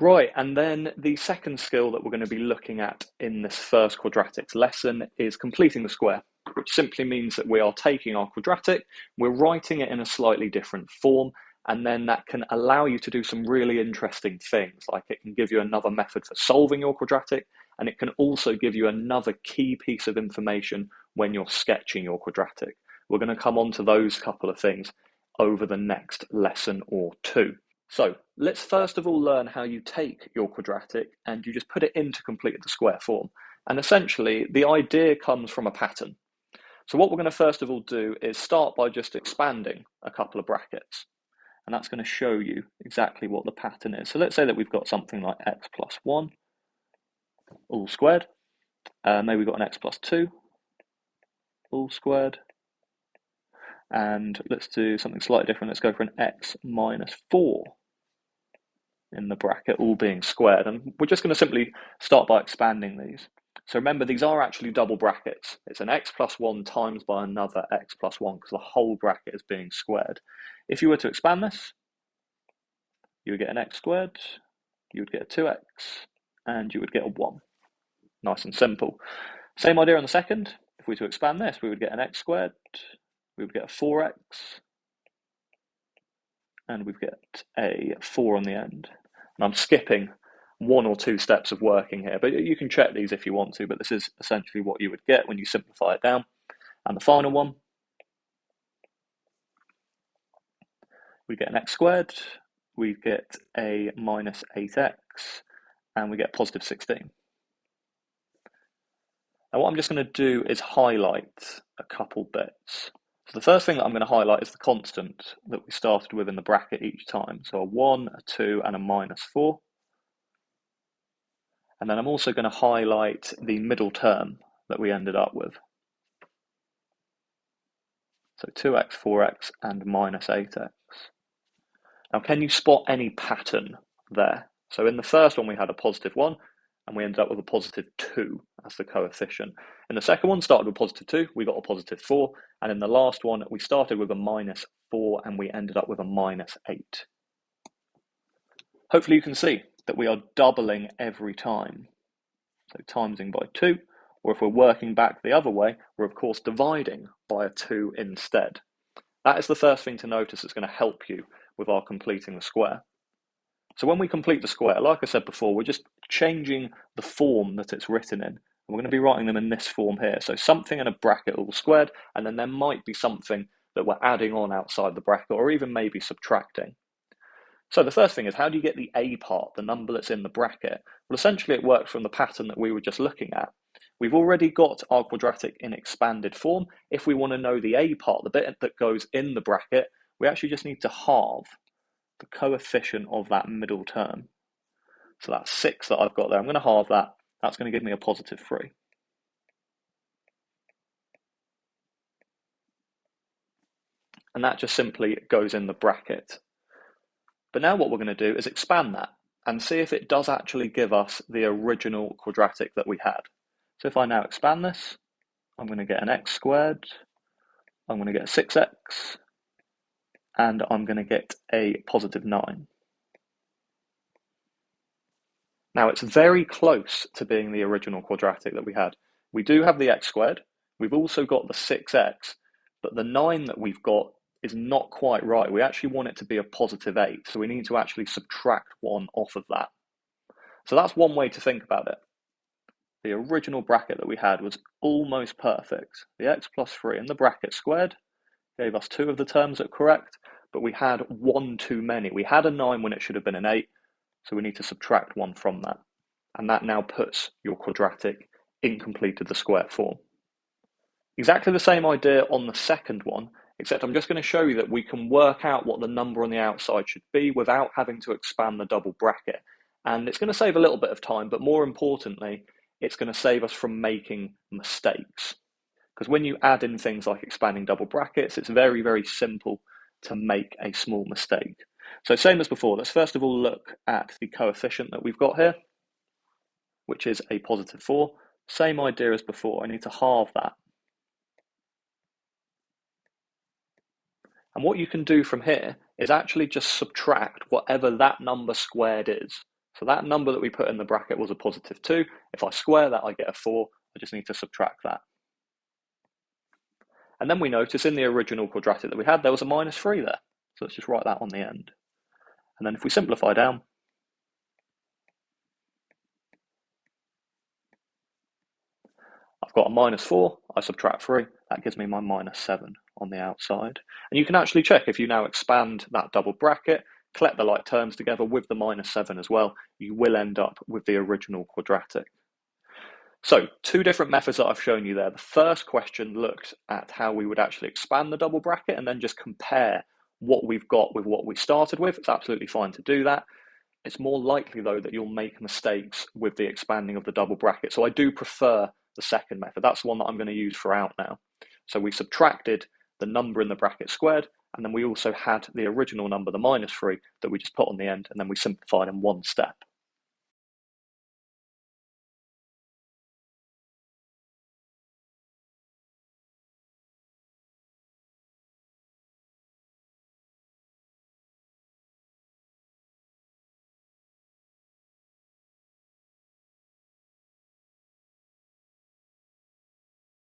Right, and then the second skill that we're going to be looking at in this first quadratics lesson is completing the square, which simply means that we are taking our quadratic, we're writing it in a slightly different form, and then that can allow you to do some really interesting things, like it can give you another method for solving your quadratic, and it can also give you another key piece of information when you're sketching your quadratic. We're going to come on to those couple of things over the next lesson or two. So let's first of all learn how you take your quadratic and you just put it into complete the square form. And essentially the idea comes from a pattern. So what we're going to first of all do is start by just expanding a couple of brackets. And that's going to show you exactly what the pattern is. So let's say that we've got something like x plus 1 all squared. Maybe we've got an x plus 2 all squared. And let's do something slightly different. Let's go for an x minus 4 in the bracket, all being squared. And we're just going to simply start by expanding these. So remember, these are actually double brackets. It's an x plus 1 times by another x plus 1 because the whole bracket is being squared. If you were to expand this, you would get an x squared, you would get a 2x, and you would get a 1. Nice and simple. Same idea on the second. If we were to expand this, we would get an x squared, we would get a 4x, and we'd get a 4 on the end. And I'm skipping one or two steps of working here, but you can check these if you want to, but this is essentially what you would get when you simplify it down. And the final one, we get an x squared, we get a minus 8x, and we get positive 16. Now what I'm just going to do is highlight a couple bits. So the first thing that I'm going to highlight is the constant that we started with in the bracket each time. So a 1, a 2, and a minus 4. And then I'm also going to highlight the middle term that we ended up with. So 2x, 4x, and minus 8x. Now, can you spot any pattern there? So in the first one, we had a positive 1, and we ended up with a positive 2 as the coefficient. In the second one, started with positive 2, we got a positive 4. And in the last one, we started with a minus 4, and we ended up with a minus 8. Hopefully you can see that we are doubling every time. So timesing by 2, or if we're working back the other way, we're of course dividing by a 2 instead. That is the first thing to notice that's going to help you with our completing the square. So when we complete the square, like I said before, we're just changing the form that it's written in. And we're going to be writing them in this form here. So something in a bracket all squared, and then there might be something that we're adding on outside the bracket, or even maybe subtracting. So the first thing is, how do you get the a part, the number that's in the bracket? Well, essentially it works from the pattern that we were just looking at. We've already got our quadratic in expanded form. If we want to know the a part, the bit that goes in the bracket, we actually just need to halve the coefficient of that middle term. So that's 6 that I've got there. I'm going to halve that. That's going to give me a positive 3. And that just simply goes in the bracket. But now what we're going to do is expand that and see if it does actually give us the original quadratic that we had. So if I now expand this, I'm going to get an x squared, I'm going to get a 6x, and I'm going to get a positive 9. Now it's very close to being the original quadratic that we had. We do have the x squared, we've also got the 6x, but the 9 that we've got is not quite right. We actually want it to be a positive 8, so we need to actually subtract 1 off of that. So that's one way to think about it. The original bracket that we had was almost perfect. The x plus 3 and the bracket squared gave us 2 of the terms that are correct, but we had 1 too many. We had a 9 when it should have been an 8, so we need to subtract 1 from that. And that now puts your quadratic in completed the square form. Exactly the same idea on the second one, except I'm just going to show you that we can work out what the number on the outside should be without having to expand the double bracket. And it's going to save a little bit of time, but more importantly, it's going to save us from making mistakes. Because when you add in things like expanding double brackets, it's very, very simple to make a small mistake. So same as before, let's first of all look at the coefficient that we've got here, which is a positive 4. Same idea as before, I need to halve that. And what you can do from here is actually just subtract whatever that number squared is. So that number that we put in the bracket was a positive 2. If I square that, I get a 4. I just need to subtract that. And then we notice in the original quadratic that we had, there was a minus 3 there. So let's just write that on the end. And then if we simplify down, I've got a minus 4, I subtract 3, that gives me my minus 7 on the outside. And you can actually check if you now expand that double bracket, collect the like terms together with the minus 7 as well, you will end up with the original quadratic. So, two different methods that I've shown you there. The first question looked at how we would actually expand the double bracket and then just compare what we've got with what we started with. It's absolutely fine to do that. It's more likely, though, that you'll make mistakes with the expanding of the double bracket. So I do prefer the second method. That's the one that I'm going to use throughout now. So we subtracted the number in the bracket squared, and then we also had the original number, the minus 3, that we just put on the end, and then we simplified in one step.